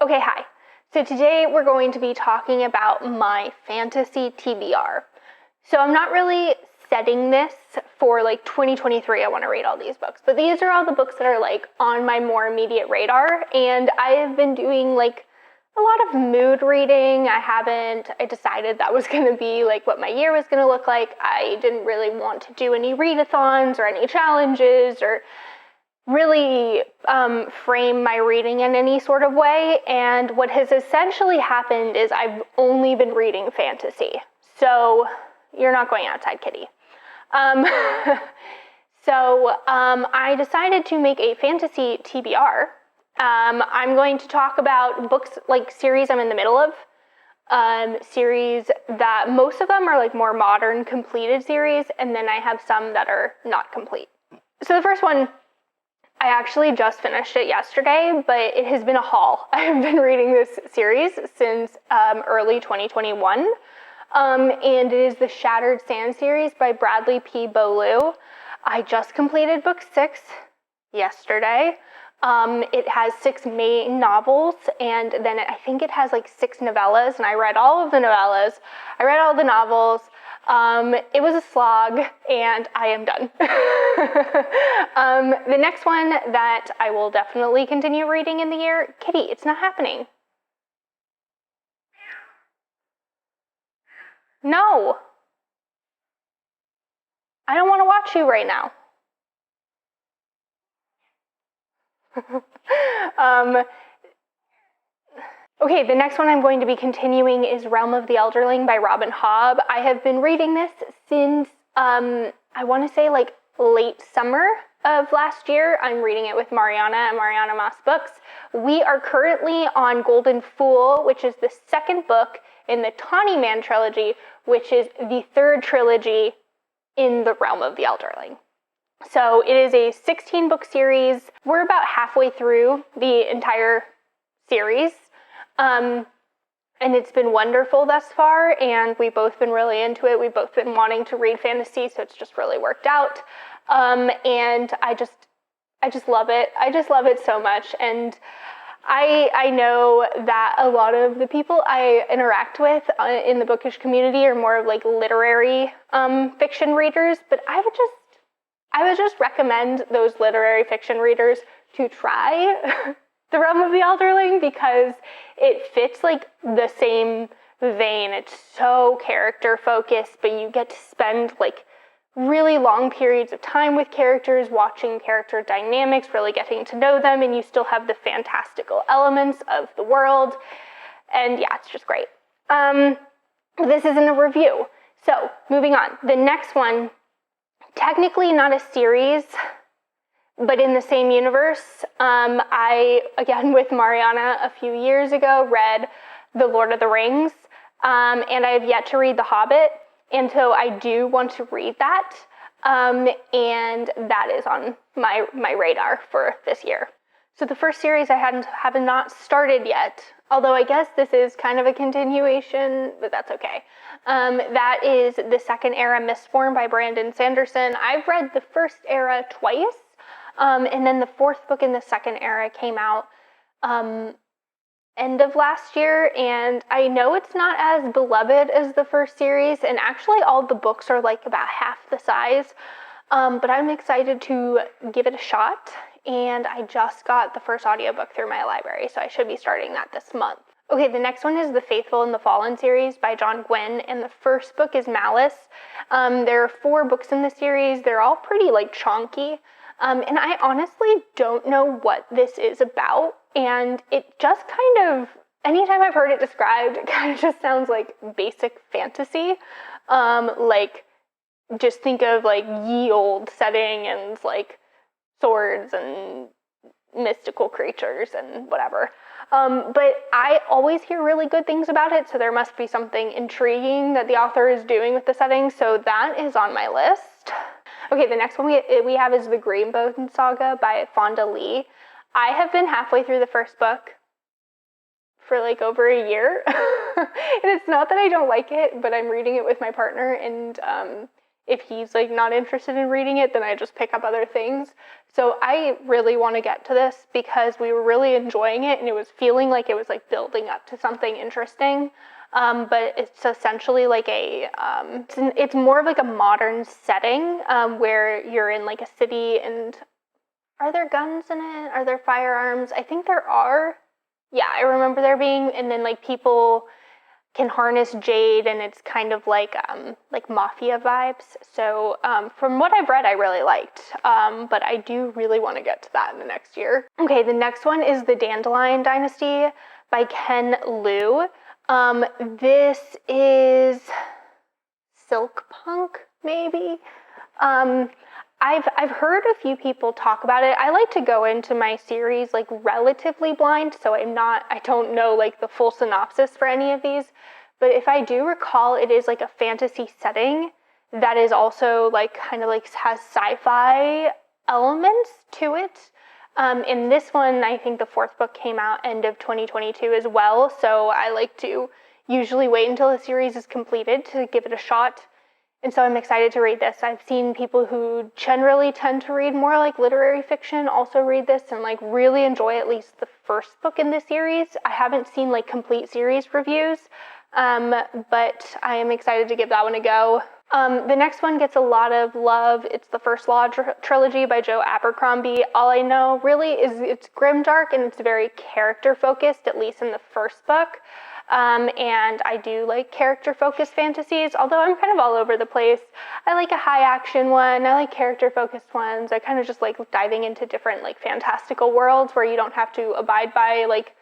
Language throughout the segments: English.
Okay, hi. So today we're going to be talking about my Fantasy TBR. So I'm not really setting this for like 2023, I want to read all these books, but these are all the books that are like on my more immediate radar, and I have been doing like a lot of mood reading. I decided that was going to be like what my year was going to look like. I didn't really want to do any readathons or any challenges or really frame my reading in any sort of way, and what has essentially happened is I've only been reading fantasy. So you're not going outside, kitty. I decided to make a fantasy TBR. I'm going to talk about books, like series I'm in the middle of, series that most of them are like more modern completed series, and then I have some that are not complete. So the first one, I actually just finished it yesterday, but it has been a haul. I've been reading this series since early 2021, and it is the Shattered Sand series by Bradley P. Beaulieu. I just completed book 6 yesterday. It has 6 main novels, and then I think it has like 6 novellas, and I read all of the novellas. I read all the novels. It was a slog, and I am done. The next one that I will definitely continue reading in the year, kitty, it's not happening. No. I don't want to watch you right now. Okay, the next one I'm going to be continuing is Realm of the Elderling by Robin Hobb. I have been reading this since, I want to say like late summer of last year. I'm reading it with Mariana at Mariana Moss Books. We are currently on Golden Fool, which is the second book in the Tawny Man trilogy, which is the third trilogy in the Realm of the Elderling. So it is a 16-book series. We're about halfway through the entire series. And it's been wonderful thus far, and we've both been really into it. We've both been wanting to read fantasy, so it's just really worked out. And I just love it. I just love it so much. And I know that a lot of the people I interact with in the bookish community are more of like literary fiction readers, but I would just recommend those literary fiction readers to try The Realm of the Elderling, because it fits like the same vein. It's so character focused, but you get to spend like really long periods of time with characters, watching character dynamics, really getting to know them, and you still have the fantastical elements of the world. And yeah, it's just great. This isn't a review. So moving on. The next one, technically not a series, but in the same universe. I, again, with Mariana a few years ago, read The Lord of the Rings, and I have yet to read The Hobbit, and so I do want to read that, and that is on my radar for this year. So the first series I have not started yet, although I guess this is kind of a continuation, but that's okay. That is The Second Era Mistborn by Brandon Sanderson. I've read the first era twice, and then the fourth book in the second era came out end of last year, and I know it's not as beloved as the first series, and actually all the books are like about half the size, but I'm excited to give it a shot, and I just got the first audiobook through my library, so I should be starting that this month. Okay, the next one is The Faithful and the Fallen series by John Gwynne, and the first book is Malice. There are 4 books in the series. They're all pretty like chonky. And I honestly don't know what this is about, and it just kind of, anytime I've heard it described, it kind of just sounds like basic fantasy. Like, just think of like ye old setting and like swords and mystical creatures and whatever. But I always hear really good things about it, so there must be something intriguing that the author is doing with the setting, so that is on my list. Okay, the next one we have is The Greenbone Saga by Fonda Lee. I have been halfway through the first book for like over a year. And it's not that I don't like it, but I'm reading it with my partner, and if he's like not interested in reading it, then I just pick up other things. So I really want to get to this because we were really enjoying it and it was feeling like it was like building up to something interesting. But it's essentially like it's more of like a modern setting where you're in like a city, and are there guns in it? Are there firearms? I think there are. Yeah, I remember there being, and then like people can harness jade, and it's kind of like mafia vibes. So from what I've read, I really liked, but I do really want to get to that in the next year. Okay, the next one is The Dandelion Dynasty by Ken Liu. This is silk punk, maybe. I've heard a few people talk about it. I like to go into my series like relatively blind, so I don't know like the full synopsis for any of these. But if I do recall, it is like a fantasy setting that is also like kind of like has sci-fi elements to it. In this one, I think the fourth book came out end of 2022 as well, so I like to usually wait until the series is completed to give it a shot. And so I'm excited to read this. I've seen people who generally tend to read more like literary fiction also read this and like really enjoy at least the first book in the series. I haven't seen like complete series reviews, but I am excited to give that one a go. The next one gets a lot of love. It's the First Law trilogy by Joe Abercrombie. All I know really is it's grimdark and it's very character focused, at least in the first book. And I do like character-focused fantasies, although I'm kind of all over the place. I like a high-action one. I like character-focused ones. I kind of just like diving into different like fantastical worlds where you don't have to abide by like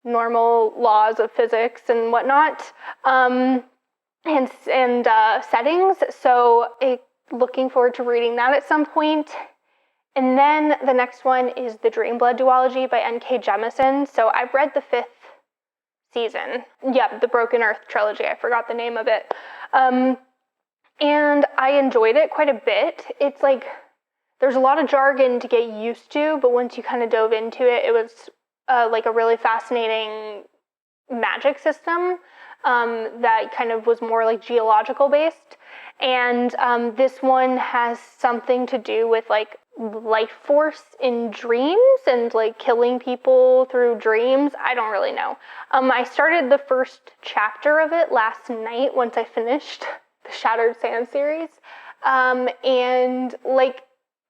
normal laws of physics and whatnot, and settings. So looking forward to reading that at some point. And then the next one is The Dreamblood duology by N.K. Jemisin. So I've read the 5th season. Yeah, the Broken Earth trilogy. I forgot the name of it. And I enjoyed it quite a bit. It's like, there's a lot of jargon to get used to, but once you kind of dove into it, it was like a really fascinating magic system that kind of was more like geological based. And this one has something to do with like life force in dreams and like killing people through dreams. I don't really know. I started the first chapter of it last night once I finished the Shattered Sand series. And like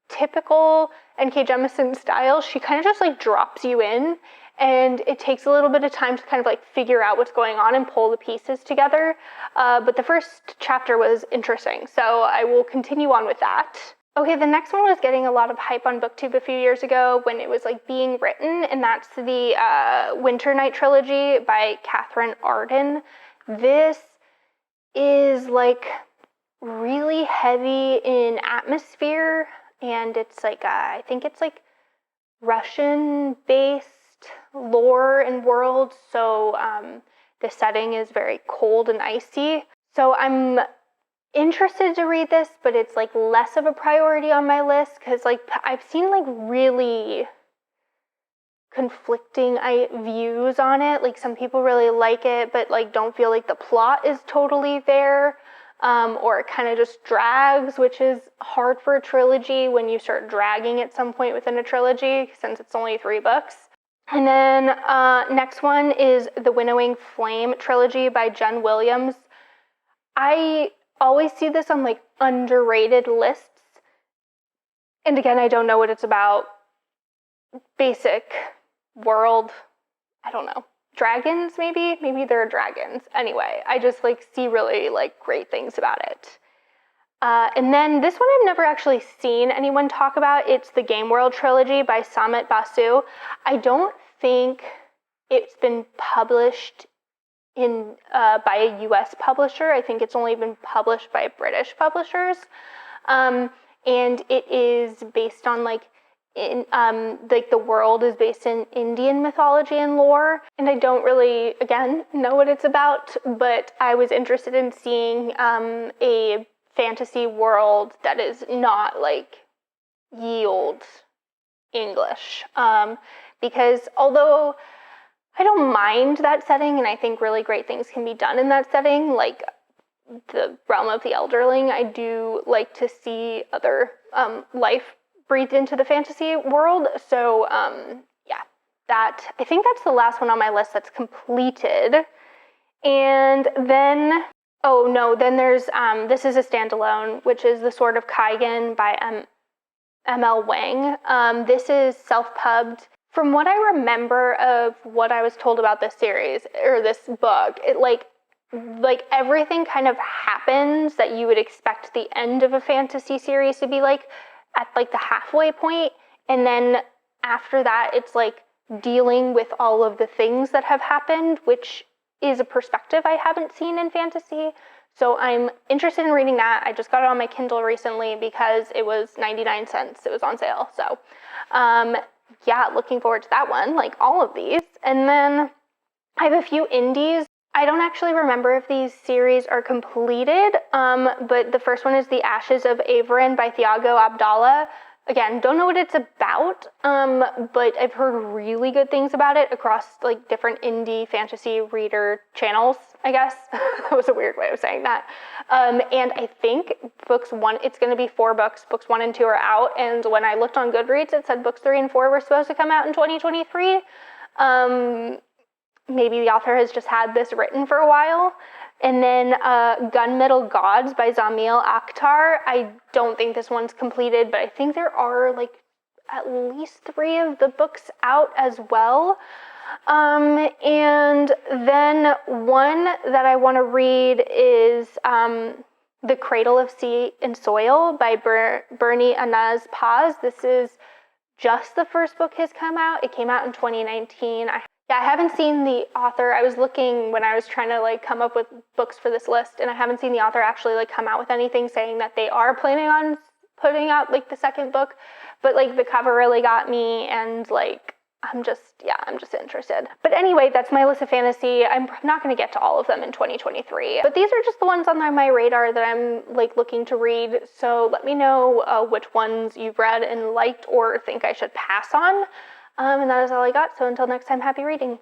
typical N.K. Jemisin style, she kind of just like drops you in, and it takes a little bit of time to kind of like figure out what's going on and pull the pieces together. But the first chapter was interesting, so I will continue on with that. Okay, the next one was getting a lot of hype on BookTube a few years ago when it was like being written, and that's the Winter Night trilogy by Catherine Arden. This is like really heavy in atmosphere, and it's like I think it's like Russian-based lore and world, so the setting is very cold and icy. So I'm interested to read this, but it's like less of a priority on my list because like I've seen like really conflicting views on it. Like some people really like it, but like don't feel like the plot is totally there, or it kind of just drags, which is hard for a trilogy when you start dragging at some point within a trilogy since it's only 3 books. And then next one is the Winnowing Flame trilogy by Jen Williams. I always see this on like underrated lists. And again, I don't know what it's about. Basic world, I don't know. Dragons, maybe? Maybe there are dragons. Anyway, I just like see really like great things about it. And then this one I've never actually seen anyone talk about. It's the Game World trilogy by Samit Basu. I don't think it's been published by a US publisher. I think it's only been published by British publishers. And it is based on like the world is based in Indian mythology and lore, and I don't really, again, know what it's about, but I was interested in seeing a fantasy world that is not like ye olde English, because although I don't mind that setting, and I think really great things can be done in that setting, like the realm of the elderling. I do like to see other life breathed into the fantasy world. So yeah, I think that's the last one on my list that's completed. And then, oh no, then there's, this is a standalone, which is The Sword of Kaigen by M.L. Wang. This is self-pubbed. From what I remember of what I was told about this series, or this book, it like everything kind of happens that you would expect the end of a fantasy series to be like at like the halfway point, and then after that it's like dealing with all of the things that have happened, which is a perspective I haven't seen in fantasy. So I'm interested in reading that. I just got it on my Kindle recently because it was 99 cents. It was on sale. So yeah, looking forward to that one, like all of these. And then I have a few indies. I don't actually remember if these series are completed, but the first one is The Ashes of Averin by Thiago Abdallah. Again, don't know what it's about, but I've heard really good things about it across like different indie fantasy reader channels, I guess. That was a weird way of saying that. And I think it's going to be 4 books. Books 1 and 2 are out, and when I looked on Goodreads, it said books 3 and 4 were supposed to come out in 2023. Maybe the author has just had this written for a while. And then Gunmetal Gods by Zamil Akhtar. I don't think this one's completed, but I think there are like at least 3 of the books out as well. And then one that I want to read is The Cradle of Sea and Soil by Bernie Anaz Paz. This is just the first book has come out. It came out in 2019. I haven't seen the author. I was looking when I was trying to like come up with books for this list, and I haven't seen the author actually like come out with anything saying that they are planning on putting out like the second book. But like the cover really got me, and like I'm just interested. But anyway, that's my list of fantasy. I'm not going to get to all of them in 2023, but these are just the ones on my radar that I'm like looking to read. So let me know which ones you've read and liked or think I should pass on. And that is all I got. So until next time, happy reading.